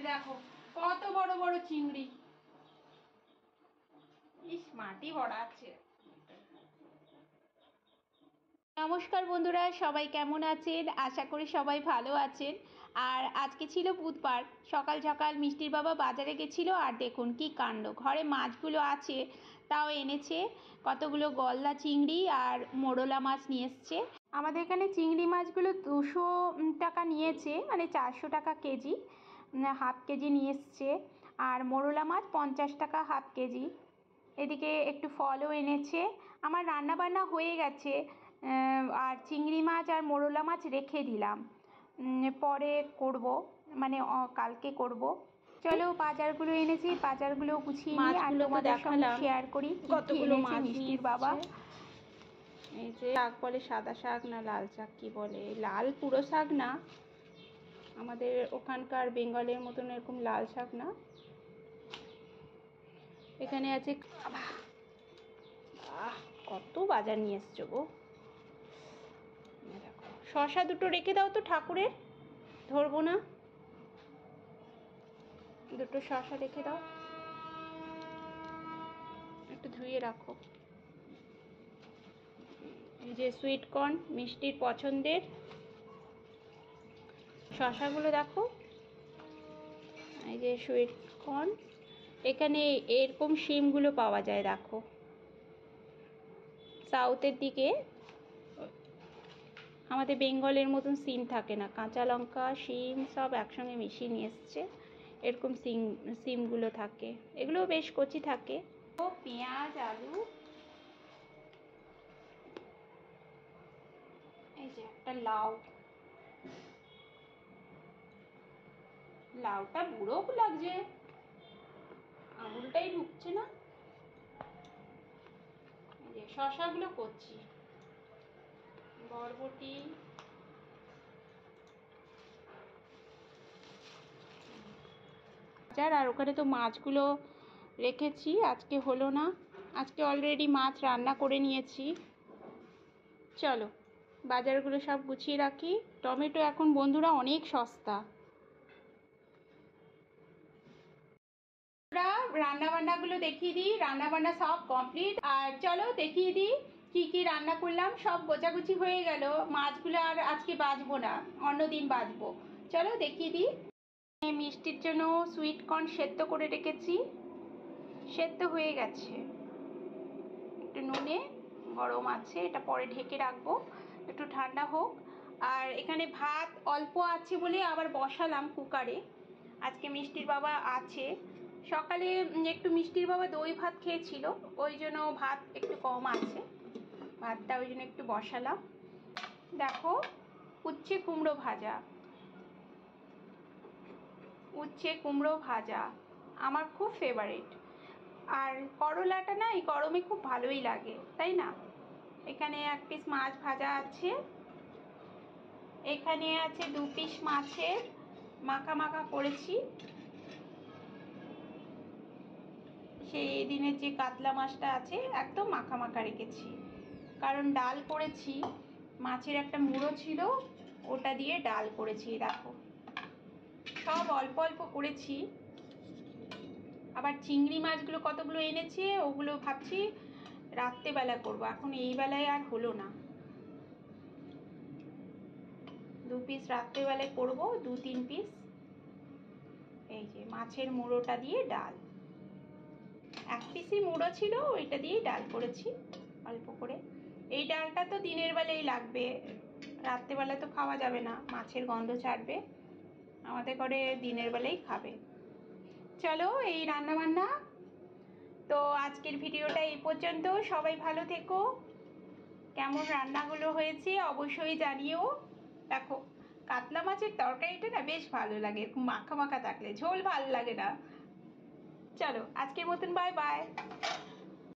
দেখো কত বড় বড় চিংড়ি, ইস মাটি ভরা আছে। নমস্কার বন্ধুরা, সবাই কেমন আছেন? আশা করি সবাই ভালো আছেন। আর আজকে ছিল বুধবার, সকাল সকাল মিষ্টির বাবা বাজারে গেছিল। আর দেখুন কি কাণ্ড, ঘরে মাছগুলো আছে তাও এনেছে কতগুলো গলদা চিংড়ি আর মোরলা মাছ নিয়ে এসছে। আমাদের এখানে চিংড়ি মাছগুলো 200 টাকা নিয়েছে, মানে 400 টাকা কেজি, হাফ কেজি নিয়ে এসছে। আর মোরলা মাছ 50 টাকা হাফ কেজি। এদিকে একটু ফলও এনেছে। আমার রান্না বান্না হয়ে গেছে, আর চিংড়ি মাছ আর মোরলা মাছ রেখে দিলাম, পরে করব, মানে কালকে করব। চলো বাজারগুলো এনেছি, বাজারগুলো গুছিয়ে নিই আর তোমাদের সঙ্গে শেয়ার করি কতগুলো মাছ মিষ্টির বাবা। এই যে শাক বলে সাদা শাক না লাল শাক কি বলে, লাল পুরো শাক না, আমাদের ওখানকার বেঙ্গলের মতন এরকম লাল শাক না। এখানে আছে কত বাজার নিয়ে এসছো গো। দেখো শসা দুটো রেখে দাও তো, ঠাকুরের ধরবো না, দুটো শসা রেখে দাও, একটু ধুয়ে রাখো। এই যে সুইট কর্ন মিষ্টির পছন্দের, শসাগুলো দেখো, এই যে সুইট কর্ন। এখানে এরকম শিমগুলো পাওয়া যায়, দেখো সাউথের দিকে আমাদের বেঙ্গলের মতন সিম থাকে না, কাঁচা লঙ্কা শিম সব একসঙ্গে মিশিয়ে নিয়ে এসছে, এরকম সিমগুলো থাকে, এগুলো বেশ কচি থাকে। ও পেঁয়াজ আলু, এই যে একটা লাউ, লাউটা বুড়ো লাগছে, আঙুলটাই ঢুকছে না। এই যে শসাগুলো করছি, বরবটি, আর ওখানে তো মাছগুলো রেখেছি, আজকে হলো না, আজকে অলরেডি মাছ রান্না করে নিয়েছি। চলো বাজারগুলো সব গুছিয়ে রাখি। টমেটো এখন বন্ধুরা অনেক সস্তা। রান্না বান্নাগুলো দেখিয়ে দিই, রান্না বান্না সব কমপ্লিট। আর চলো দেখিয়ে দিই কি কি রান্না করলাম। সব গোছাগুছি হয়ে গেল, মাছগুলো আর আজকে বাজবো না, অন্যদিন বাজবো। চলো দেখিয়ে দিই। মিষ্টির জন্য সুইট কর্ন সেদ্ধ করে রেখেছি, সেদ্ধ হয়ে গেছে, একটু নুনে গরম আছে, এটা পরে ঢেকে রাখবো একটু ঠান্ডা হোক। আর এখানে ভাত অল্প আছে বলে আবার বসালাম কুকারে, আজকে মিষ্টির বাবা আছে। সকালে একটু মিষ্টির বাবা দই ভাত খেয়েছিল, ওই জন্য ভাত একটু কম আছে, ভাতটা ওই জন্য একটু বসালাম। দেখো উচ্ছে কুমড়ো ভাজা, উচ্ছে কুমড়ো ভাজা আমার খুব ফেভারিট। আর করলাটা না এই গরমে খুব ভালোই লাগে, তাই না? এখানে এক পিস মাছ ভাজা আছে, এখানে আছে 2 পিস মাছের মাখা মাখা করেছি, সেই দিনের যে কাতলা মাছটা আছে একদম মাখা মাখা রেখেছি, কারণ ডাল করেছি, মাছের একটা মুড়ো ছিল ওটা দিয়ে ডাল করেছি। দেখো সব অল্প অল্প করেছি। আবার চিংড়ি মাছগুলো কতগুলো এনেছে, ওগুলো ভাবছি রাত্রেবেলা করবো, এখন এই বেলায় আর হলো না। 2 পিস রাত্রেবেলায় করবো, 2-3 পিস। এই যে মাছের মুড়োটা দিয়ে ডাল, 1 পিসই মুড়ো ছিল, ওইটা দিয়েই ডাল করেছি অল্প করে। এই ডালটা তো দিনের বেলায় লাগবে, রাত্রেবেলা তো খাওয়া যাবে না, মাছের গন্ধ ছাড়বে, আমাদের ঘরে দিনের বেলায় খাবে। চলো এই রান্না বান্না, তো আজকের ভিডিওটা এই পর্যন্ত। সবাই ভালো থেকো, কেমন রান্নাগুলো হয়েছে অবশ্যই জানিও। দেখো কাতলা মাছের তরকারিটা না বেশ ভালো লাগে, মাখা মাখা থাকলে, ঝোল ভালো লাগে না। চলো আজকের মতন বাই বাই।